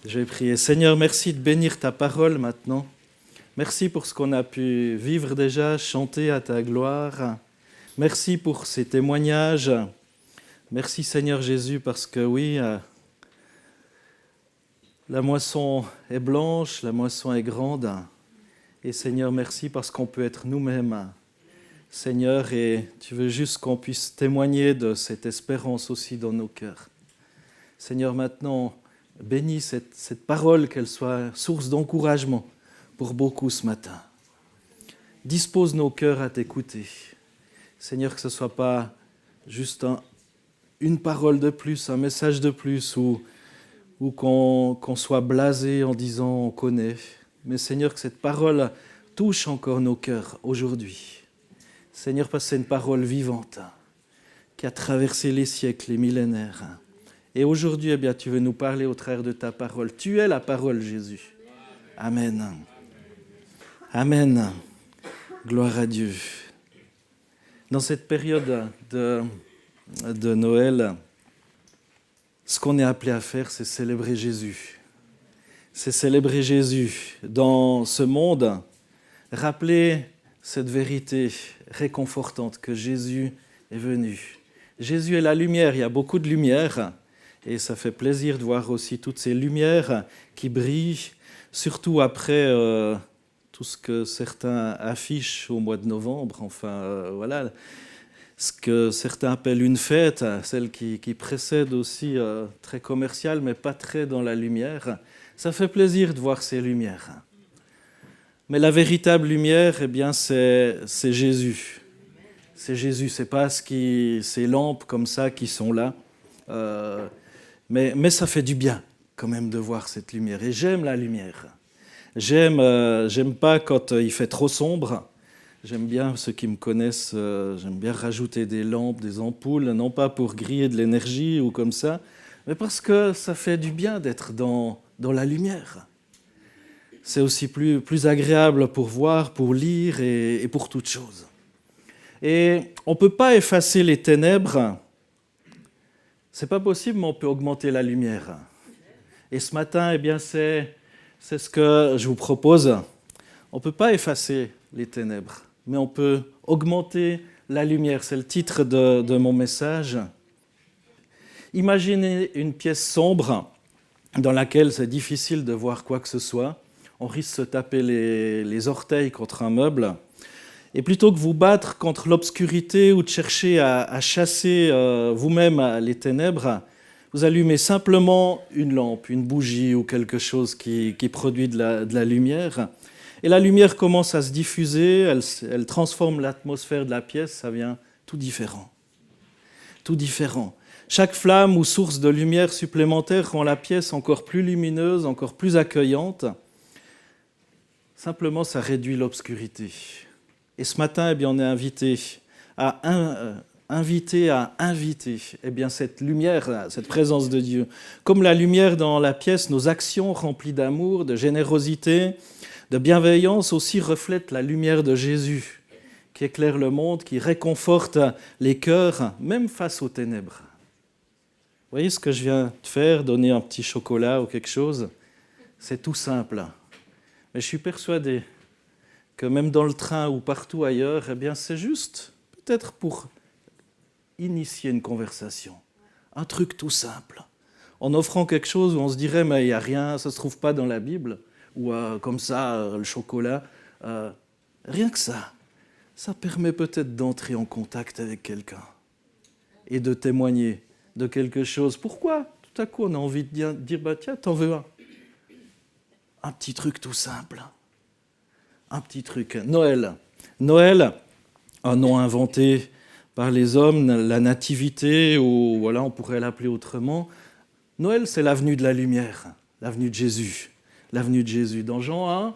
Je vais prier. Seigneur, merci de bénir ta parole maintenant. Merci pour ce qu'on a pu vivre déjà, chanter à ta gloire. Merci pour ces témoignages. Merci Seigneur Jésus parce que oui, la moisson est blanche, la moisson est grande. Et Seigneur, merci parce qu'on peut être nous-mêmes. Seigneur, et tu veux juste qu'on puisse témoigner de cette espérance aussi dans nos cœurs. Seigneur, maintenant, bénis cette parole, qu'elle soit source d'encouragement pour beaucoup ce matin. Dispose nos cœurs à t'écouter. Seigneur, que ce ne soit pas juste une parole de plus, un message de plus, ou qu'on soit blasé en disant on connaît. Mais Seigneur, que cette parole touche encore nos cœurs aujourd'hui. Seigneur, parce que c'est une parole vivante qui a traversé les siècles, les millénaires. Et aujourd'hui, eh bien, tu veux nous parler au travers de ta parole. Tu es la parole, Jésus. Amen. Amen. Gloire à Dieu. Dans cette période de Noël, ce qu'on est appelé à faire, c'est célébrer Jésus. C'est célébrer Jésus dans ce monde, rappeler cette vérité réconfortante que Jésus est venu. Jésus est la lumière, il y a beaucoup de lumière. Et ça fait plaisir de voir aussi toutes ces lumières qui brillent, surtout après tout ce que certains affichent au mois de novembre. Enfin, voilà, ce que certains appellent une fête, celle qui précède aussi, très commerciale, mais pas très dans la lumière. Ça fait plaisir de voir ces lumières. Mais la véritable lumière, eh bien, c'est Jésus. C'est Jésus, c'est pas ces lampes comme ça qui sont là. Mais ça fait du bien quand même de voir cette lumière. Et j'aime la lumière. J'aime pas quand il fait trop sombre. J'aime bien, ceux qui me connaissent, j'aime bien rajouter des lampes, des ampoules, non pas pour griller de l'énergie ou comme ça, mais parce que ça fait du bien d'être dans la lumière. C'est aussi plus agréable pour voir, pour lire et pour toute chose. Et on ne peut pas effacer les ténèbres. C'est pas possible, mais on peut augmenter la lumière. Et ce matin, eh bien, c'est ce que je vous propose. On ne peut pas effacer les ténèbres, mais on peut augmenter la lumière. C'est le titre de mon message. Imaginez une pièce sombre dans laquelle c'est difficile de voir quoi que ce soit. On risque de se taper les orteils contre un meuble. Et plutôt que vous battre contre l'obscurité ou de chercher à chasser vous-même les ténèbres, vous allumez simplement une lampe, une bougie ou quelque chose qui produit de la lumière. Et la lumière commence à se diffuser, elle transforme l'atmosphère de la pièce, ça devient tout différent. Tout différent. Chaque flamme ou source de lumière supplémentaire rend la pièce encore plus lumineuse, encore plus accueillante. Simplement, ça réduit l'obscurité. Et ce matin, eh bien, on est invité à inviter eh bien, cette lumière, cette présence de Dieu. Comme la lumière dans la pièce, nos actions remplies d'amour, de générosité, de bienveillance aussi reflètent la lumière de Jésus, qui éclaire le monde, qui réconforte les cœurs, même face aux ténèbres. Vous voyez ce que je viens de faire, donner un petit chocolat ou quelque chose? C'est tout simple. Mais je suis persuadé que même dans le train ou partout ailleurs, eh bien, c'est juste peut-être pour initier une conversation. Un truc tout simple. En offrant quelque chose où on se dirait, mais il n'y a rien, ça ne se trouve pas dans la Bible, ou comme ça, le chocolat. Rien que ça. Ça permet peut-être d'entrer en contact avec quelqu'un et de témoigner de quelque chose. Pourquoi tout à coup on a envie de dire bah, tiens, t'en veux un? Un petit truc tout simple. Un petit truc. Noël, un nom inventé par les hommes, la nativité, ou voilà, on pourrait l'appeler autrement. Noël, c'est l'avenue de la lumière, l'avenue de Jésus. L'avenue de Jésus. Dans Jean 1,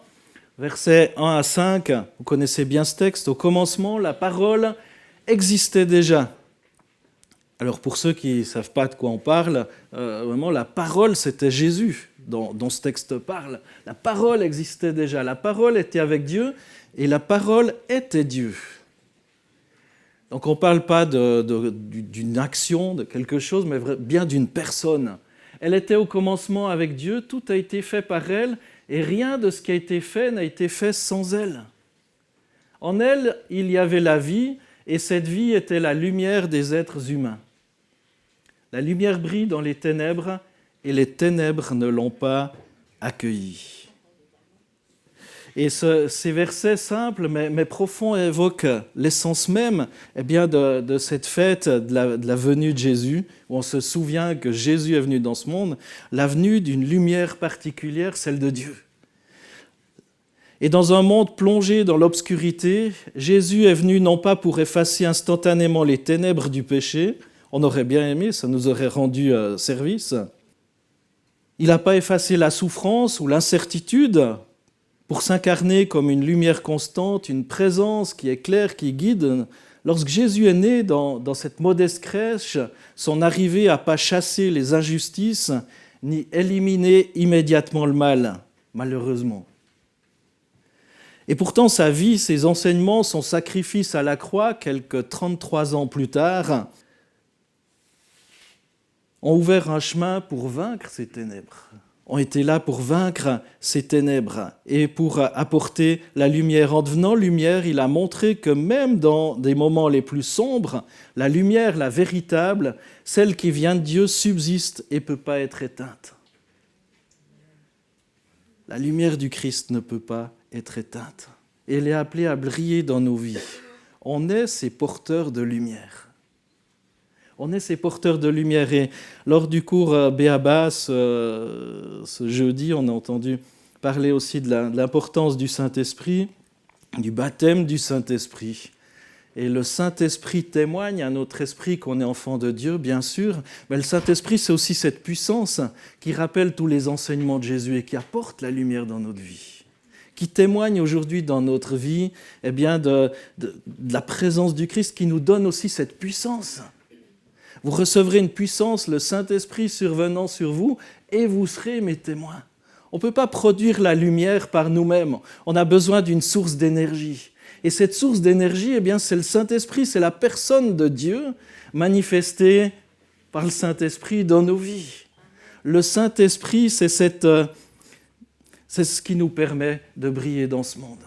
versets 1 à 5, vous connaissez bien ce texte, au commencement, la parole existait déjà. Alors pour ceux qui ne savent pas de quoi on parle, vraiment la parole c'était Jésus dont ce texte parle. La parole existait déjà, la parole était avec Dieu et la parole était Dieu. Donc on ne parle pas d'une action, de quelque chose, mais bien d'une personne. Elle était au commencement avec Dieu, tout a été fait par elle, et rien de ce qui a été fait n'a été fait sans elle. En elle, il y avait la vie, et cette vie était la lumière des êtres humains. La lumière brille dans les ténèbres, et les ténèbres ne l'ont pas accueillie. Et ces versets simples mais profonds évoquent l'essence même de cette fête de la venue de Jésus, où on se souvient que Jésus est venu dans ce monde, la venue d'une lumière particulière, celle de Dieu. Et dans un monde plongé dans l'obscurité, Jésus est venu non pas pour effacer instantanément les ténèbres du péché, on aurait bien aimé, ça nous aurait rendu service. Il n'a pas effacé la souffrance ou l'incertitude, pour s'incarner comme une lumière constante, une présence qui éclaire, qui guide. Lorsque Jésus est né dans cette modeste crèche, son arrivée n'a pas chassé les injustices, ni éliminé immédiatement le mal, malheureusement. Et pourtant, sa vie, ses enseignements, son sacrifice à la croix, quelques 33 ans plus tard, ont ouvert un chemin pour vaincre ces ténèbres. Ont été là pour vaincre ces ténèbres et pour apporter la lumière. En devenant lumière, il a montré que même dans des moments les plus sombres, la lumière, la véritable, celle qui vient de Dieu, subsiste et ne peut pas être éteinte. La lumière du Christ ne peut pas être éteinte. Et elle est appelée à briller dans nos vies. On est ces porteurs de lumière. On est ces porteurs de lumière. Et lors du cours Béaba, ce jeudi, on a entendu parler aussi de l'importance du Saint-Esprit, du baptême du Saint-Esprit. Et le Saint-Esprit témoigne à notre esprit qu'on est enfant de Dieu, bien sûr, mais le Saint-Esprit, c'est aussi cette puissance qui rappelle tous les enseignements de Jésus et qui apporte la lumière dans notre vie, qui témoigne aujourd'hui dans notre vie de la présence du Christ, qui nous donne aussi cette puissance. Vous recevrez une puissance, le Saint-Esprit survenant sur vous, et vous serez mes témoins. On ne peut pas produire la lumière par nous-mêmes. On a besoin d'une source d'énergie. Et cette source d'énergie, c'est le Saint-Esprit, c'est la personne de Dieu manifestée par le Saint-Esprit dans nos vies. Le Saint-Esprit, c'est ce qui nous permet de briller dans ce monde.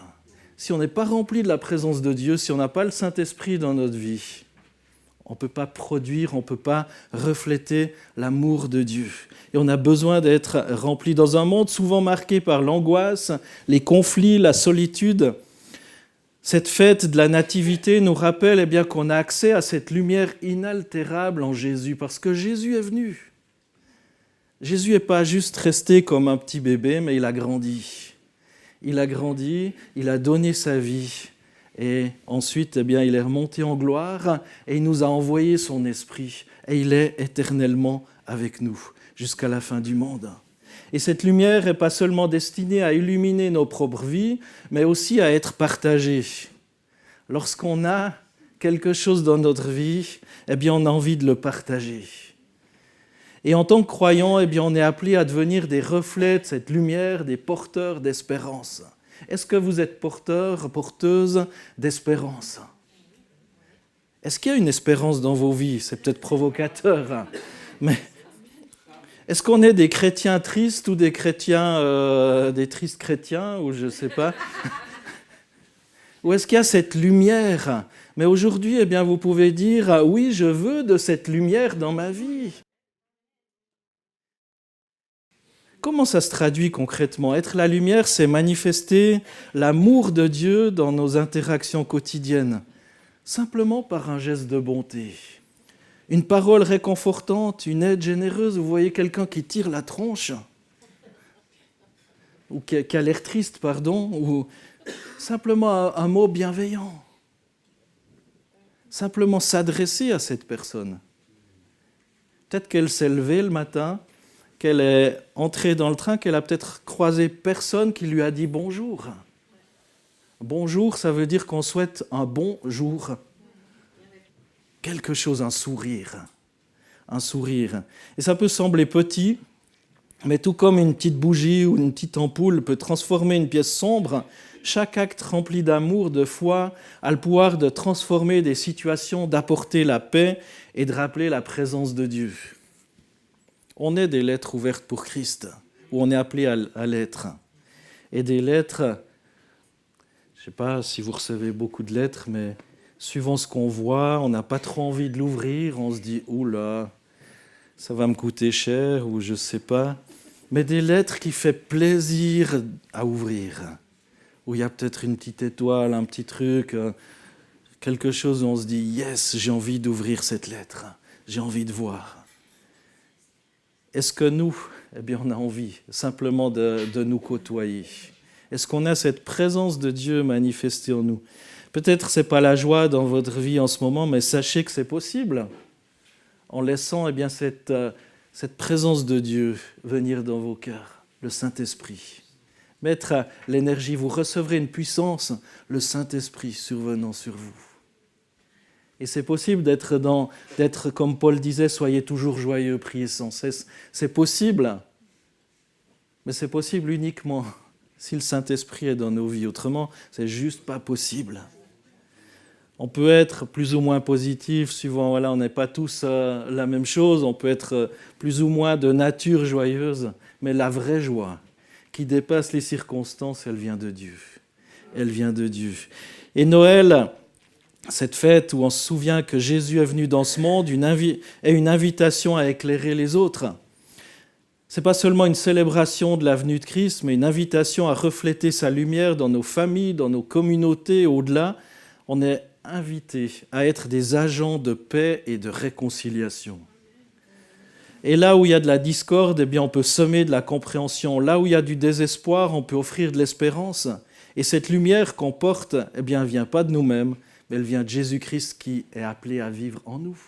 Si on n'est pas rempli de la présence de Dieu, si on n'a pas le Saint-Esprit dans notre vie, on ne peut pas produire, on ne peut pas refléter l'amour de Dieu. Et on a besoin d'être rempli dans un monde souvent marqué par l'angoisse, les conflits, la solitude. Cette fête de la Nativité nous rappelle qu'on a accès à cette lumière inaltérable en Jésus, parce que Jésus est venu. Jésus n'est pas juste resté comme un petit bébé, mais il a grandi. Il a grandi, il a donné sa vie. Et ensuite, il est remonté en gloire et il nous a envoyé son esprit. Et il est éternellement avec nous jusqu'à la fin du monde. Et cette lumière n'est pas seulement destinée à illuminer nos propres vies, mais aussi à être partagée. Lorsqu'on a quelque chose dans notre vie, on a envie de le partager. Et en tant que croyants, on est appelé à devenir des reflets de cette lumière, des porteurs d'espérance. Est-ce que vous êtes porteur, porteuse d'espérance? Est-ce qu'il y a une espérance dans vos vies? C'est peut-être provocateur, mais est-ce qu'on est des chrétiens tristes ou des chrétiens, des tristes chrétiens, ou je ne sais pas? Ou est-ce qu'il y a cette lumière? Mais aujourd'hui, vous pouvez dire, oui, je veux de cette lumière dans ma vie. Comment ça se traduit concrètement? Être la lumière, c'est manifester l'amour de Dieu dans nos interactions quotidiennes, simplement par un geste de bonté. Une parole réconfortante, une aide généreuse. Vous voyez quelqu'un qui tire la tronche, ou qui a l'air triste, ou simplement un mot bienveillant. Simplement s'adresser à cette personne. Peut-être qu'elle s'est levée le matin, qu'elle est entrée dans le train, qu'elle a peut-être croisé personne qui lui a dit bonjour. Bonjour, ça veut dire qu'on souhaite un bon jour. Quelque chose, un sourire. Un sourire. Et ça peut sembler petit, mais tout comme une petite bougie ou une petite ampoule peut transformer une pièce sombre, chaque acte rempli d'amour, de foi, a le pouvoir de transformer des situations, d'apporter la paix et de rappeler la présence de Dieu. On est des lettres ouvertes pour Christ, où on est appelé à l'être. Et des lettres, je ne sais pas si vous recevez beaucoup de lettres, mais suivant ce qu'on voit, on n'a pas trop envie de l'ouvrir, on se dit « Oula, ça va me coûter cher » ou je ne sais pas. Mais des lettres qui font plaisir à ouvrir, où il y a peut-être une petite étoile, un petit truc, quelque chose où on se dit « Yes, j'ai envie d'ouvrir cette lettre, j'ai envie de voir ». Est-ce que nous, on a envie simplement de nous côtoyer? Est-ce qu'on a cette présence de Dieu manifestée en nous? Peut-être ce n'est pas la joie dans votre vie en ce moment, mais sachez que c'est possible en laissant cette présence de Dieu venir dans vos cœurs, le Saint-Esprit. Mettre l'énergie, vous recevrez une puissance, le Saint-Esprit survenant sur vous. Et c'est possible d'être comme Paul disait, soyez toujours joyeux, priez sans cesse. C'est possible, mais c'est possible uniquement si le Saint-Esprit est dans nos vies. Autrement, c'est juste pas possible. On peut être plus ou moins positif, suivant, on n'est pas tous la même chose, on peut être plus ou moins de nature joyeuse, mais la vraie joie qui dépasse les circonstances, elle vient de Dieu. Elle vient de Dieu. Et Noël, cette fête où on se souvient que Jésus est venu dans ce monde, est une invitation à éclairer les autres. Ce n'est pas seulement une célébration de la venue de Christ, mais une invitation à refléter sa lumière dans nos familles, dans nos communautés, au-delà. On est invité à être des agents de paix et de réconciliation. Et là où il y a de la discorde, on peut semer de la compréhension. Là où il y a du désespoir, on peut offrir de l'espérance. Et cette lumière qu'on porte, elle ne vient pas de nous-mêmes, mais elle vient de Jésus-Christ qui est appelé à vivre en nous.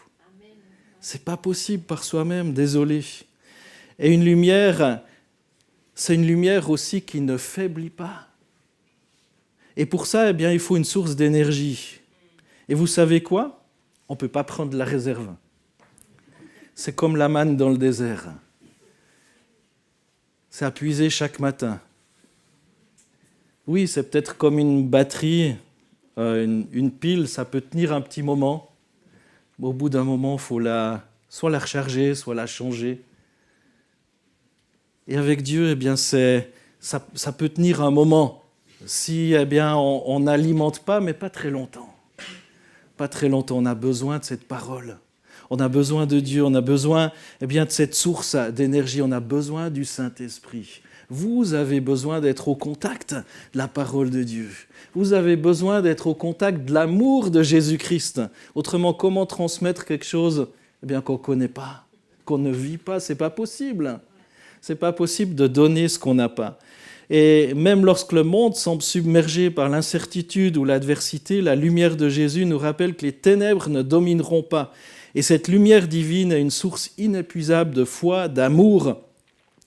Ce n'est pas possible par soi-même, désolé. Et une lumière, c'est une lumière aussi qui ne faiblit pas. Et pour ça, il faut une source d'énergie. Et vous savez quoi? On ne peut pas prendre de la réserve. C'est comme la manne dans le désert. C'est à puiser chaque matin. Oui, c'est peut-être comme une batterie, une pile, ça peut tenir un petit moment. Mais au bout d'un moment, il faut soit la recharger, soit la changer. Et avec Dieu, ça peut tenir un moment. Si on n'alimente pas, mais pas très longtemps. Pas très longtemps, on a besoin de cette parole. On a besoin de Dieu, on a besoin de cette source d'énergie, on a besoin du Saint-Esprit. Vous avez besoin d'être au contact de la parole de Dieu. Vous avez besoin d'être au contact de l'amour de Jésus-Christ. Autrement, comment transmettre quelque chose qu'on ne connaît pas, qu'on ne vit pas? Ce n'est pas possible. Ce n'est pas possible de donner ce qu'on n'a pas. Et même lorsque le monde semble submergé par l'incertitude ou l'adversité, la lumière de Jésus nous rappelle que les ténèbres ne domineront pas. Et cette lumière divine est une source inépuisable de foi, d'amour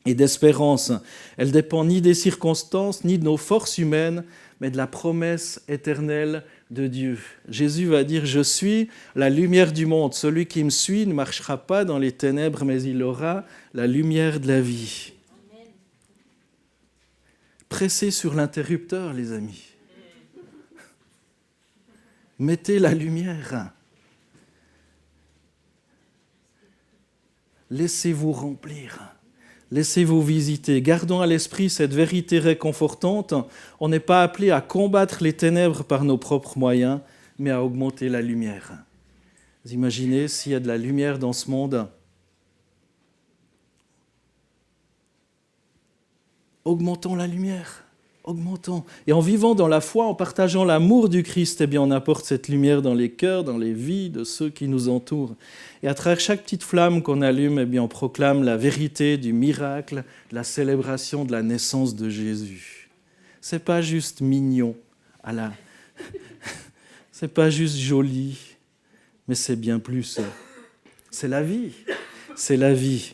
et d'espérance. Elle ne dépend ni des circonstances, ni de nos forces humaines, mais de la promesse éternelle de Dieu. Jésus va dire « Je suis la lumière du monde. Celui qui me suit ne marchera pas dans les ténèbres, mais il aura la lumière de la vie. » Pressez sur l'interrupteur, les amis. Mettez la lumière. Laissez-vous remplir. Laissez-vous visiter. Gardons à l'esprit cette vérité réconfortante. On n'est pas appelé à combattre les ténèbres par nos propres moyens, mais à augmenter la lumière. Vous imaginez s'il y a de la lumière dans ce monde? Augmentons la lumière. Augmentons. Et en vivant dans la foi, en partageant l'amour du Christ, on apporte cette lumière dans les cœurs, dans les vies de ceux qui nous entourent. Et à travers chaque petite flamme qu'on allume, on proclame la vérité du miracle, de la célébration de la naissance de Jésus. C'est pas juste mignon, c'est pas juste joli, mais c'est bien plus. C'est la vie. C'est la vie.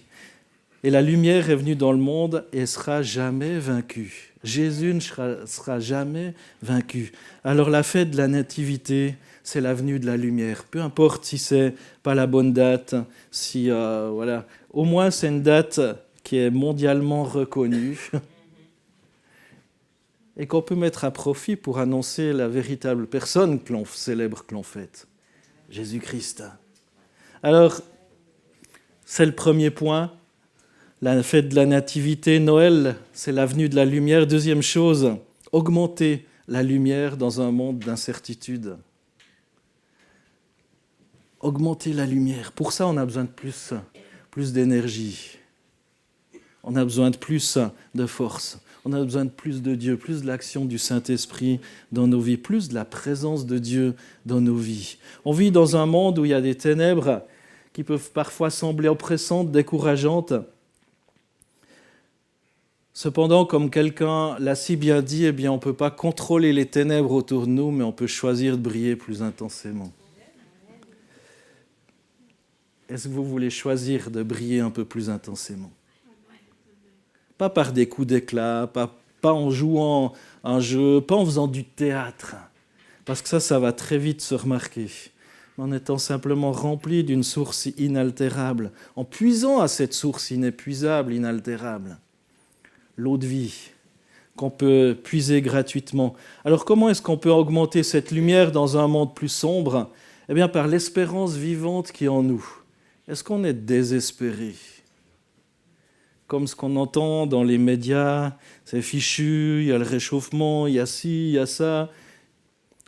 Et la lumière est venue dans le monde et ne sera jamais vaincue. Jésus ne sera jamais vaincu. Alors la fête de la nativité, c'est la venue de la lumière. Peu importe si ce n'est pas la bonne date, au moins c'est une date qui est mondialement reconnue et qu'on peut mettre à profit pour annoncer la véritable personne que l'on célèbre, que l'on fête, Jésus-Christ. Alors, c'est le premier point. La fête de la Nativité, Noël, c'est la venue de la lumière. Deuxième chose, augmenter la lumière dans un monde d'incertitude. Augmenter la lumière. Pour ça, on a besoin de plus d'énergie. On a besoin de plus de force. On a besoin de plus de Dieu, plus de l'action du Saint-Esprit dans nos vies, plus de la présence de Dieu dans nos vies. On vit dans un monde où il y a des ténèbres qui peuvent parfois sembler oppressantes, décourageantes. Cependant, comme quelqu'un l'a si bien dit, eh bien, on ne peut pas contrôler les ténèbres autour de nous, mais on peut choisir de briller plus intensément. Est-ce que vous voulez choisir de briller un peu plus intensément ? Pas par des coups d'éclat, pas en jouant un jeu, pas en faisant du théâtre, parce que ça va très vite se remarquer, mais en étant simplement rempli d'une source inaltérable, en puisant à cette source inépuisable, inaltérable, l'eau de vie, qu'on peut puiser gratuitement. Alors comment est-ce qu'on peut augmenter cette lumière dans un monde plus sombre ? Eh bien par l'espérance vivante qui est en nous. Est-ce qu'on est désespéré ? Comme ce qu'on entend dans les médias, c'est fichu, il y a le réchauffement, il y a ci, il y a ça.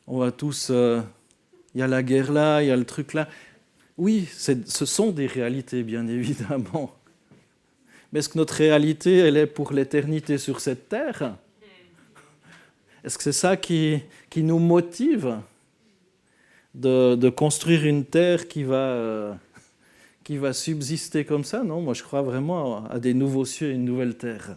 On va tous... il y a la guerre là, il y a le truc là. Oui, ce sont des réalités, bien évidemment. Mais est-ce que notre réalité, elle est pour l'éternité sur cette terre ? Est-ce que c'est ça qui nous motive de construire une terre qui va subsister comme ça? Non, moi je crois vraiment à des nouveaux cieux et une nouvelle terre.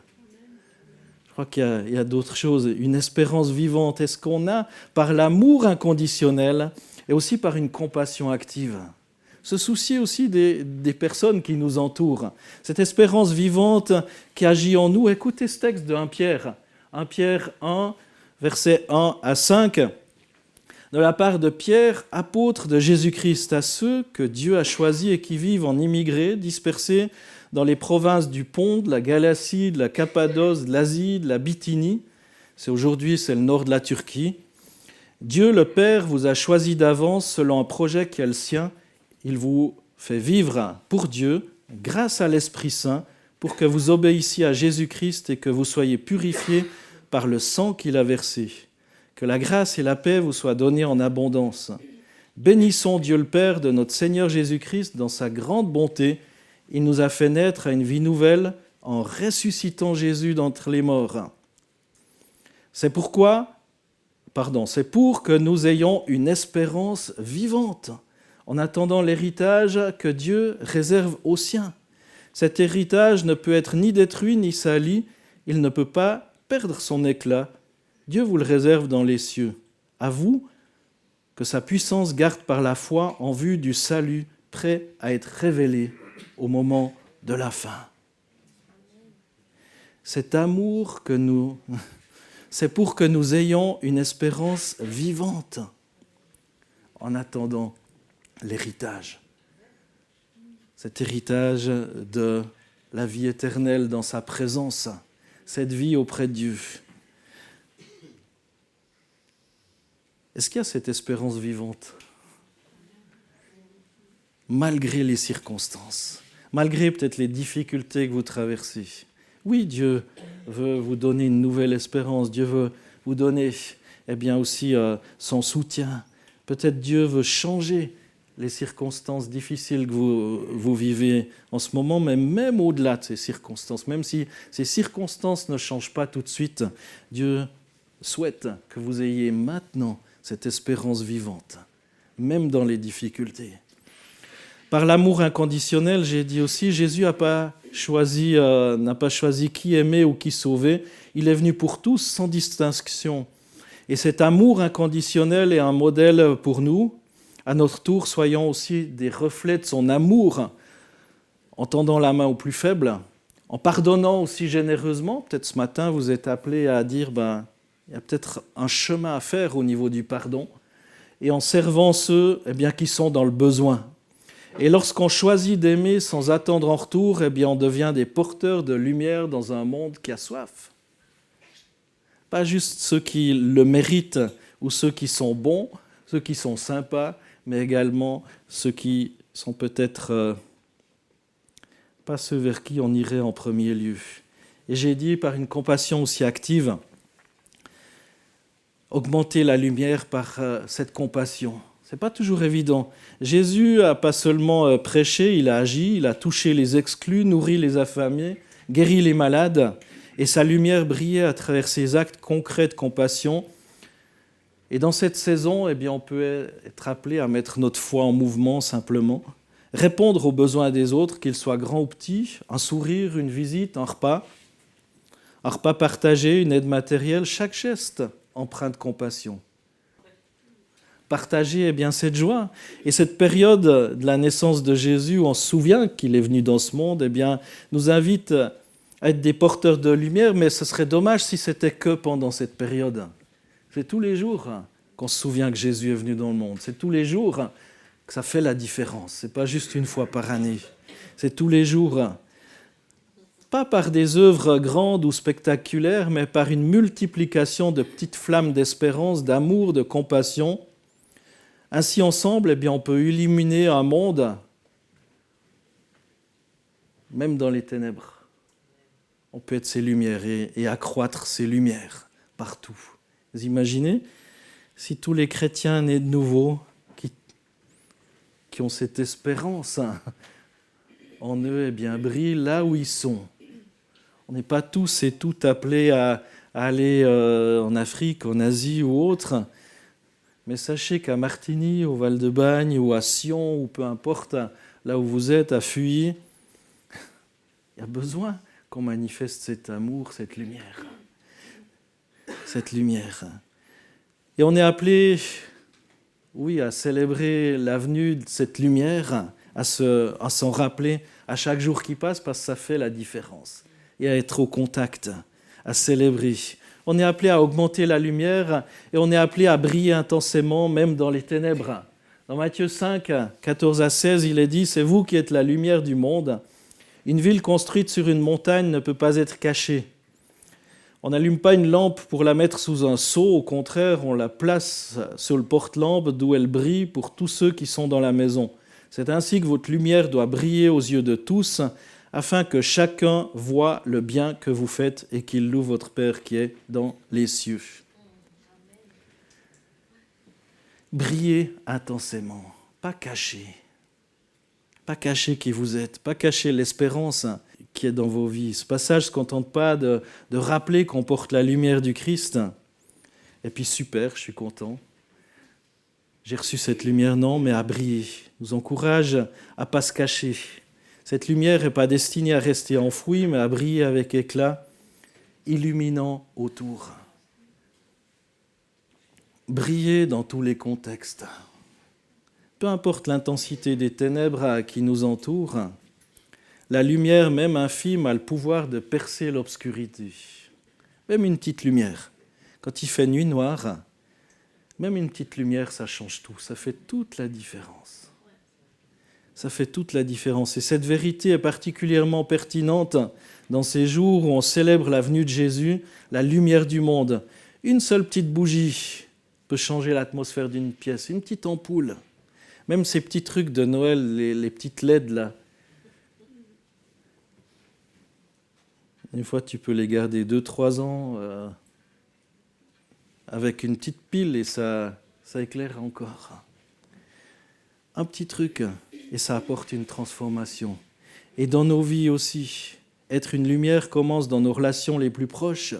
Je crois qu'il y a d'autres choses, une espérance vivante. Est-ce qu'on a, par l'amour inconditionnel et aussi par une compassion active, se soucier aussi des personnes qui nous entourent. Cette espérance vivante qui agit en nous. Écoutez ce texte de 1 Pierre 1, versets 1 à 5. De la part de Pierre, apôtre de Jésus-Christ, à ceux que Dieu a choisis et qui vivent en immigrés, dispersés dans les provinces du Pont, de la Galatie, de la Cappadoce, de l'Asie, de la Bithynie. Aujourd'hui, c'est le nord de la Turquie. Dieu le Père vous a choisi d'avance selon un projet qui est le sien. Il vous fait vivre pour Dieu, grâce à l'Esprit Saint, pour que vous obéissiez à Jésus-Christ et que vous soyez purifiés par le sang qu'il a versé. Que la grâce et la paix vous soient données en abondance. Bénissons Dieu le Père de notre Seigneur Jésus-Christ dans sa grande bonté. Il nous a fait naître à une vie nouvelle en ressuscitant Jésus d'entre les morts. C'est pour que nous ayons une espérance vivante, en attendant l'héritage que Dieu réserve aux siens. Cet héritage ne peut être ni détruit ni sali, il ne peut pas perdre son éclat. Dieu vous le réserve dans les cieux. À vous, que sa puissance garde par la foi en vue du salut, prêt à être révélé au moment de la fin. Cet amour c'est pour que nous ayons une espérance vivante en attendant l'héritage. Cet héritage de la vie éternelle dans sa présence, cette vie auprès de Dieu. Est-ce qu'il y a cette espérance vivante ? Malgré les circonstances, malgré peut-être les difficultés que vous traversez. Oui, Dieu veut vous donner une nouvelle espérance. Dieu veut vous donner aussi son soutien. Peut-être Dieu veut changer les circonstances difficiles que vous vivez en ce moment, mais même au-delà de ces circonstances, même si ces circonstances ne changent pas tout de suite, Dieu souhaite que vous ayez maintenant cette espérance vivante, même dans les difficultés. Par l'amour inconditionnel, j'ai dit aussi, Jésus n'a pas choisi qui aimer ou qui sauver. Il est venu pour tous, sans distinction. Et cet amour inconditionnel est un modèle pour nous. À notre tour, soyons aussi des reflets de son amour, en tendant la main aux plus faibles, en pardonnant aussi généreusement. Peut-être ce matin, vous êtes appelés à dire, il y a peut-être un chemin à faire au niveau du pardon, et en servant ceux qui sont dans le besoin. Et lorsqu'on choisit d'aimer sans attendre en retour, on devient des porteurs de lumière dans un monde qui a soif. Pas juste ceux qui le méritent ou ceux qui sont bons, ceux qui sont sympas, mais également ceux qui sont peut-être pas ceux vers qui on irait en premier lieu. Et j'ai dit, par une compassion aussi active, augmenter la lumière par cette compassion. Ce n'est pas toujours évident. Jésus n'a pas seulement prêché, il a agi, il a touché les exclus, nourri les affamés, guéri les malades, et sa lumière brillait à travers ses actes concrets de compassion. Et dans cette saison, eh bien, on peut être appelé à mettre notre foi en mouvement simplement, répondre aux besoins des autres, qu'ils soient grands ou petits, un sourire, une visite, un repas partagé, une aide matérielle, chaque geste empreint de compassion. Partager eh bien, cette joie. Et cette période de la naissance de Jésus, où on se souvient qu'il est venu dans ce monde, eh bien, nous invite à être des porteurs de lumière, mais ce serait dommage si c'était que pendant cette période. C'est tous les jours qu'on se souvient que Jésus est venu dans le monde. C'est tous les jours que ça fait la différence. Ce n'est pas juste une fois par année. C'est tous les jours. Pas par des œuvres grandes ou spectaculaires, mais par une multiplication de petites flammes d'espérance, d'amour, de compassion. Ainsi, ensemble, eh bien, on peut illuminer un monde, même dans les ténèbres. On peut être ces lumières et accroître ces lumières partout. Vous imaginez si tous les chrétiens nés de nouveau, qui ont cette espérance en eux, eh bien, brillent là où ils sont. On n'est pas tous et toutes appelés à aller en Afrique, en Asie ou autre. Mais sachez qu'à Martigny, au Val-de-Bagne ou à Sion, ou peu importe, là où vous êtes, à Fuy, il y a besoin qu'on manifeste cet amour, cette lumière. Cette lumière. Et on est appelé, oui, à célébrer la venue de cette lumière, à s'en rappeler à chaque jour qui passe, parce que ça fait la différence. Et à être au contact, à célébrer. On est appelé à augmenter la lumière et on est appelé à briller intensément, même dans les ténèbres. Dans Matthieu 5, 14 à 16, il est dit « C'est vous qui êtes la lumière du monde. Une ville construite sur une montagne ne peut pas être cachée. On n'allume pas une lampe pour la mettre sous un seau, au contraire, on la place sur le porte-lampe d'où elle brille pour tous ceux qui sont dans la maison. C'est ainsi que votre lumière doit briller aux yeux de tous, afin que chacun voie le bien que vous faites et qu'il loue votre Père qui est dans les cieux. » Brillez intensément, pas caché. Pas cacher qui vous êtes, pas cacher l'espérance qui est dans vos vies. Ce passage ne se contente pas de rappeler qu'on porte la lumière du Christ. Et puis super, je suis content. J'ai reçu cette lumière, non, mais à briller. Nous encourage à ne pas se cacher. Cette lumière n'est pas destinée à rester enfouie, mais à briller avec éclat, illuminant autour. Briller dans tous les contextes. Peu importe l'intensité des ténèbres qui nous entourent, la lumière, même infime, a le pouvoir de percer l'obscurité. Même une petite lumière. Quand il fait nuit noire, même une petite lumière, ça change tout. Ça fait toute la différence. Ça fait toute la différence. Et cette vérité est particulièrement pertinente dans ces jours où on célèbre la venue de Jésus, la lumière du monde. Une seule petite bougie peut changer l'atmosphère d'une pièce, une petite ampoule. Même ces petits trucs de Noël, les petites LED là. Une fois, tu peux les garder 2-3 ans avec une petite pile et ça éclaire encore. Un petit truc et ça apporte une transformation. Et dans nos vies aussi, être une lumière commence dans nos relations les plus proches,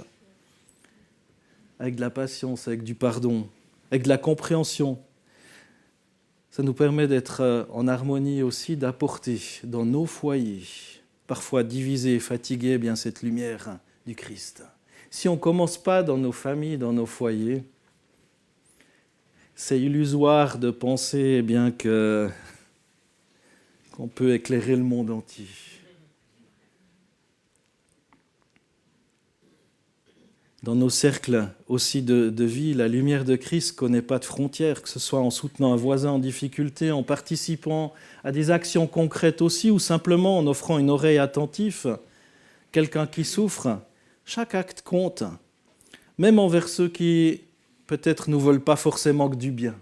avec de la patience, avec du pardon, avec de la compréhension. Ça nous permet d'être en harmonie aussi, d'apporter dans nos foyers, parfois divisés et fatigués, eh bien cette lumière du Christ. Si on ne commence pas dans nos familles, dans nos foyers, c'est illusoire de penser eh bien, qu'on peut éclairer le monde entier. Dans nos cercles aussi de vie, la lumière de Christ ne connaît pas de frontières, que ce soit en soutenant un voisin en difficulté, en participant à des actions concrètes aussi, ou simplement en offrant une oreille attentive, quelqu'un qui souffre. Chaque acte compte, même envers ceux qui peut-être nous veulent pas forcément que du bien.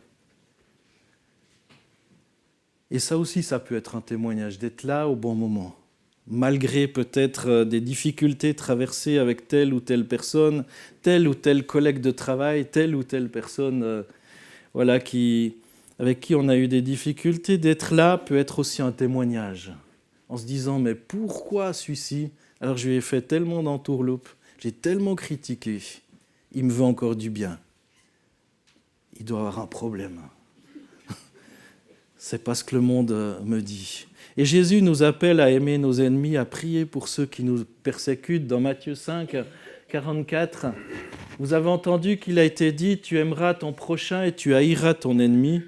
Et ça aussi, ça peut être un témoignage, d'être là au bon moment, malgré peut-être des difficultés traversées avec telle ou telle personne, tel ou tel collègue de travail, telle ou telle personne avec qui on a eu des difficultés, d'être là peut être aussi un témoignage. En se disant, mais pourquoi celui-ci? Alors je lui ai fait tellement d'entourloupe, j'ai tellement critiqué, il me veut encore du bien. Il doit avoir un problème. C'est pas ce que le monde me dit. Et Jésus nous appelle à aimer nos ennemis, à prier pour ceux qui nous persécutent. Dans Matthieu 5, 44, vous avez entendu qu'il a été dit, tu aimeras ton prochain et tu haïras ton ennemi.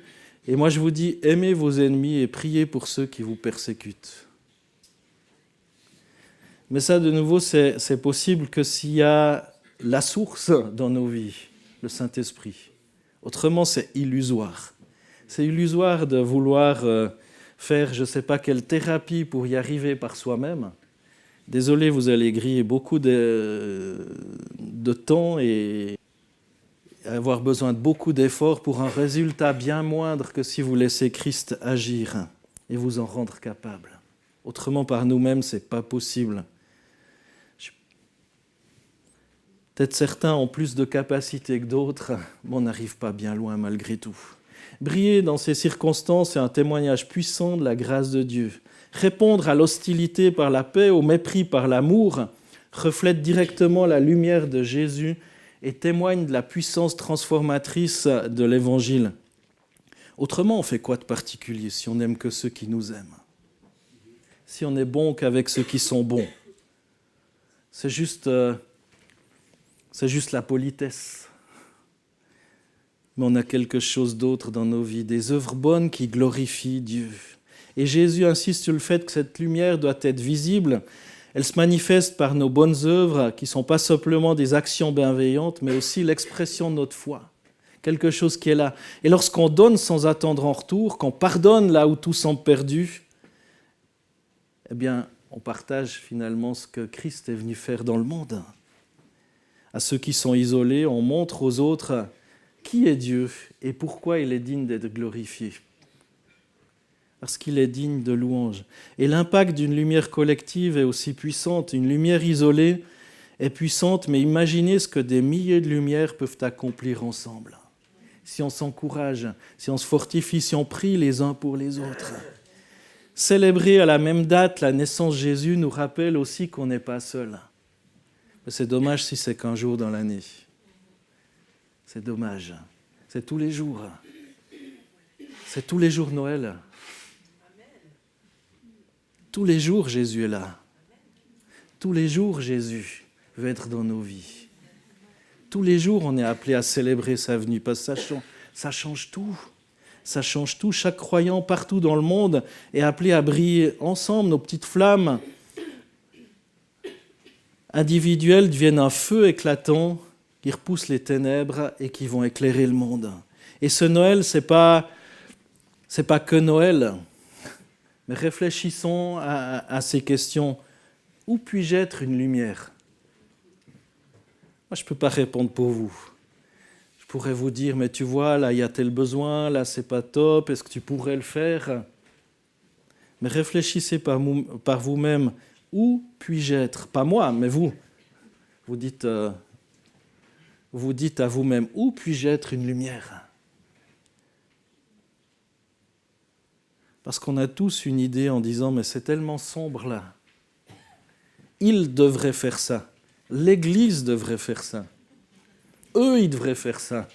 Et moi je vous dis, aimez vos ennemis et priez pour ceux qui vous persécutent. Mais ça, de nouveau, c'est possible que s'il y a la source dans nos vies, le Saint-Esprit. Autrement, c'est illusoire. C'est illusoire de vouloir faire je ne sais pas quelle thérapie pour y arriver par soi-même. Désolé, vous allez griller beaucoup de temps et avoir besoin de beaucoup d'efforts pour un résultat bien moindre que si vous laissez Christ agir et vous en rendre capable. Autrement, par nous-mêmes, ce n'est pas possible. Peut-être certains ont plus de capacités que d'autres, mais on n'arrive pas bien loin malgré tout. Briller dans ces circonstances est un témoignage puissant de la grâce de Dieu. Répondre à l'hostilité par la paix, au mépris par l'amour, reflète directement la lumière de Jésus et témoigne de la puissance transformatrice de l'Évangile. Autrement, on fait quoi de particulier si on n'aime que ceux qui nous aiment? Si on n'est bon qu'avec ceux qui sont bons? C'est juste la politesse. Mais on a quelque chose d'autre dans nos vies, des œuvres bonnes qui glorifient Dieu. Et Jésus insiste sur le fait que cette lumière doit être visible. Elle se manifeste par nos bonnes œuvres, qui ne sont pas simplement des actions bienveillantes, mais aussi l'expression de notre foi. Quelque chose qui est là. Et lorsqu'on donne sans attendre en retour, qu'on pardonne là où tout semble perdu, eh bien, on partage finalement ce que Christ est venu faire dans le monde. À ceux qui sont isolés, on montre aux autres qui est Dieu et pourquoi il est digne d'être glorifié. Parce qu'il est digne de louange. Et l'impact d'une lumière collective est aussi puissante. Une lumière isolée est puissante, mais imaginez ce que des milliers de lumières peuvent accomplir ensemble. Si on s'encourage, si on se fortifie, si on prie les uns pour les autres. Célébrer à la même date la naissance de Jésus nous rappelle aussi qu'on n'est pas seul. C'est dommage si c'est qu'un jour dans l'année. C'est dommage. C'est tous les jours. C'est tous les jours Noël. Tous les jours Jésus est là. Tous les jours Jésus veut être dans nos vies. Tous les jours on est appelé à célébrer sa venue parce que ça change tout. Ça change tout. Chaque croyant partout dans le monde est appelé à briller ensemble. Nos petites flammes individuelles deviennent un feu éclatant qui repousse les ténèbres et qui vont éclairer le monde. Et ce Noël, c'est pas que Noël, mais réfléchissons à ces questions. Où puis-je être une lumière? Moi, je ne peux pas répondre pour vous. Je pourrais vous dire, mais tu vois, là, il y a tel besoin, là, c'est pas top, est-ce que tu pourrais le faire? Mais réfléchissez par vous-même. Où puis-je être? Pas moi, mais vous. Vous dites à vous-même, où puis-je être une lumière? Parce qu'on a tous une idée en disant, mais c'est tellement sombre là. Ils devraient faire ça. L'Église devrait faire ça. Eux, ils devraient faire ça.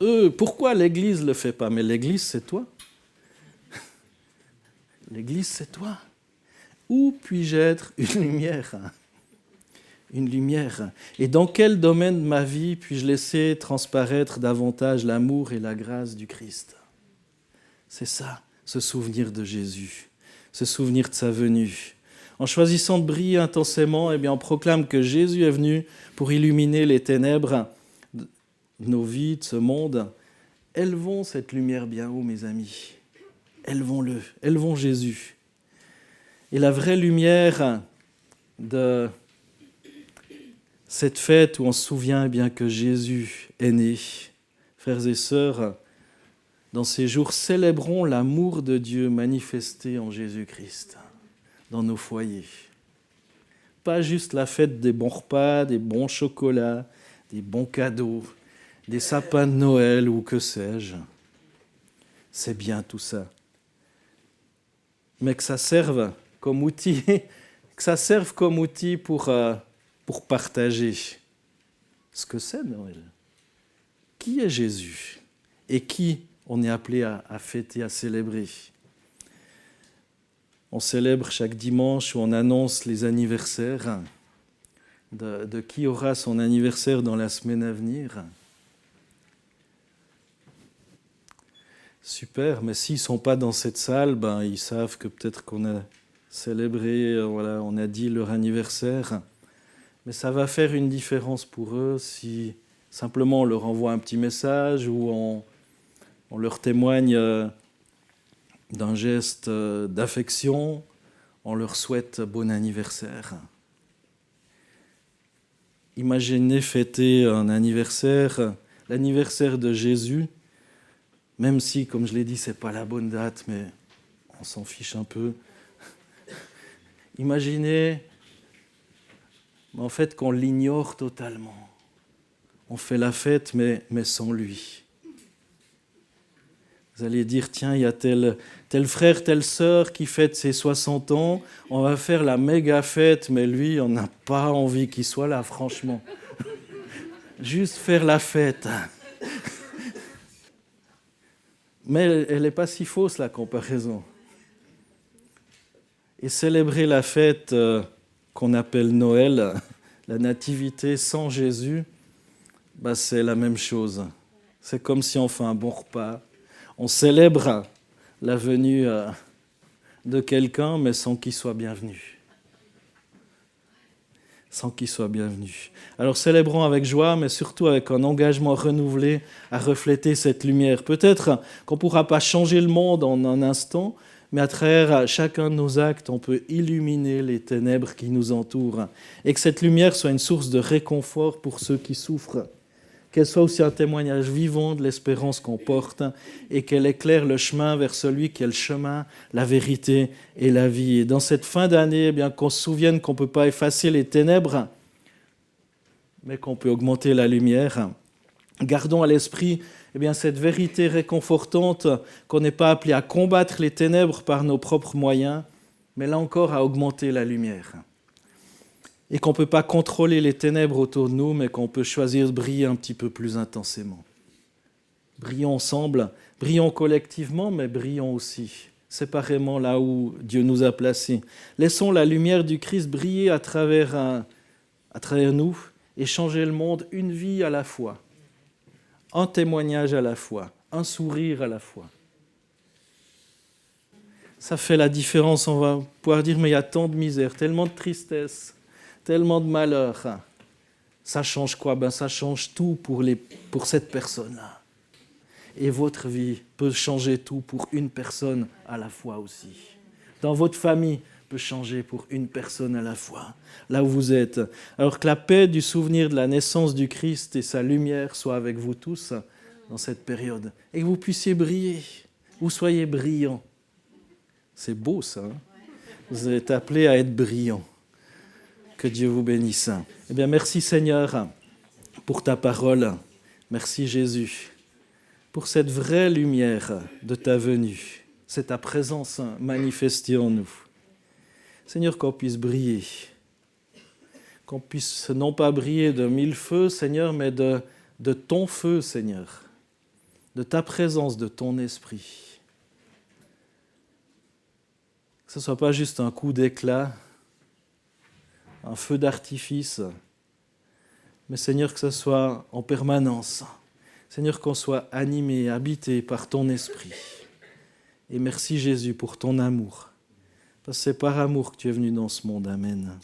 Eux, pourquoi l'Église ne le fait pas? Mais l'Église, c'est toi. L'Église, c'est toi. Où puis-je être une lumière? Une lumière. Et dans quel domaine de ma vie puis-je laisser transparaître davantage l'amour et la grâce du Christ? C'est ça, se souvenir de Jésus, se souvenir de sa venue. En choisissant de briller intensément, eh bien, on proclame que Jésus est venu pour illuminer les ténèbres de nos vies, de ce monde. Élevons cette lumière bien haut, mes amis. Élevons-le, élevons Jésus. Et la vraie lumière de cette fête où on se souvient bien que Jésus est né. Frères et sœurs, dans ces jours, célébrons l'amour de Dieu manifesté en Jésus-Christ. dans nos foyers. Pas juste la fête des bons repas, des bons chocolats, des bons cadeaux, des sapins de Noël ou que sais-je. C'est bien tout ça. Mais que ça serve comme outil, pour partager ce que c'est Noël. Qui est Jésus et qui on est appelé à fêter, à célébrer. On célèbre chaque dimanche où on annonce les anniversaires de qui aura son anniversaire dans la semaine à venir. Super, mais s'ils ne sont pas dans cette salle, ils savent que peut-être qu'on a célébré, on a dit leur anniversaire. Mais ça va faire une différence pour eux si simplement on leur envoie un petit message ou on leur témoigne d'un geste d'affection, on leur souhaite bon anniversaire. Imaginez fêter un anniversaire, l'anniversaire de Jésus, même si, comme je l'ai dit, ce n'est pas la bonne date, mais on s'en fiche un peu. Imaginez en fait qu'on l'ignore totalement. On fait la fête, mais sans lui. Vous allez dire, tiens, il y a tel frère, telle sœur qui fête ses 60 ans, on va faire la méga fête, mais lui, on n'a pas envie qu'il soit là, franchement. Juste faire la fête. Mais elle n'est pas si fausse, la comparaison. Et célébrer la fête qu'on appelle Noël, la nativité sans Jésus, c'est la même chose. C'est comme si on fait un bon repas. On célèbre la venue de quelqu'un, mais sans qu'il soit bienvenu. Sans qu'il soit bienvenu. Alors célébrons avec joie, mais surtout avec un engagement renouvelé à refléter cette lumière. Peut-être qu'on ne pourra pas changer le monde en un instant, mais à travers chacun de nos actes, on peut illuminer les ténèbres qui nous entourent. Et que cette lumière soit une source de réconfort pour ceux qui souffrent. Qu'elle soit aussi un témoignage vivant de l'espérance qu'on porte et qu'elle éclaire le chemin vers celui qui est le chemin, la vérité et la vie. Et dans cette fin d'année, qu'on se souvienne qu'on ne peut pas effacer les ténèbres, mais qu'on peut augmenter la lumière. Gardons à l'esprit cette vérité réconfortante qu'on n'est pas appelé à combattre les ténèbres par nos propres moyens, mais là encore à augmenter la lumière. Et qu'on ne peut pas contrôler les ténèbres autour de nous, mais qu'on peut choisir de briller un petit peu plus intensément. Brillons ensemble, brillons collectivement, mais brillons aussi, séparément là où Dieu nous a placés. Laissons la lumière du Christ briller à travers nous et changer le monde une vie à la fois, un témoignage à la fois, un sourire à la fois. Ça fait la différence, on va pouvoir dire, mais il y a tant de misère, tellement de tristesse, tellement de malheur. Ça change quoi ? Ça change tout pour cette personne-là. Et votre vie peut changer tout pour une personne à la fois aussi. Dans votre famille peut changer pour une personne à la fois, là où vous êtes. Alors que la paix du souvenir de la naissance du Christ et sa lumière soient avec vous tous dans cette période. Et que vous puissiez briller, vous soyez brillants. C'est beau ça, hein ? Vous êtes appelés à être brillants. Que Dieu vous bénisse. Merci Seigneur pour ta parole. Merci Jésus pour cette vraie lumière de ta venue. C'est ta présence manifestée en nous. Seigneur, qu'on puisse briller. Qu'on puisse non pas briller de 1000 feux, Seigneur, mais de ton feu, Seigneur. De ta présence, de ton esprit. Que ce ne soit pas juste un coup d'éclat, un feu d'artifice, mais Seigneur, que ce soit en permanence. Seigneur, qu'on soit animé, habité par ton esprit. Et merci Jésus pour ton amour, parce que c'est par amour que tu es venu dans ce monde. Amen.